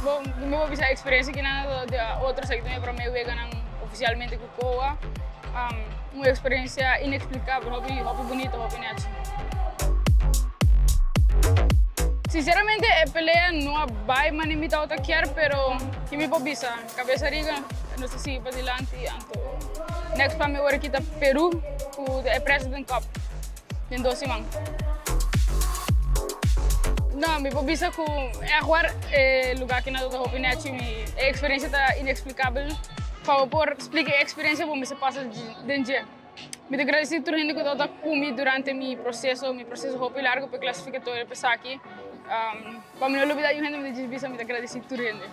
Bom, me vou bisa experiência que nada de outros aqui também para mim vegan oficialmente com coa. Uma experiência inexplicável, hobby bonito, hobby net. Sinceramente, a pelea não vai me limitar a quer, pero que me pobisa, cabeça riga, não sei se para adiante, então next para mim agora aqui tá Peru, o President Cup, em 12 man. Não, me pobisa com agora lugar que nada hobby net, a experiência tá inexplicável. Por explicar a experiência, como se passa dentro. Me agradeço por gente que está comigo durante meu processo hobby largo para classificatório para aqui. Para me não olvidar, gente me agradeço por gente.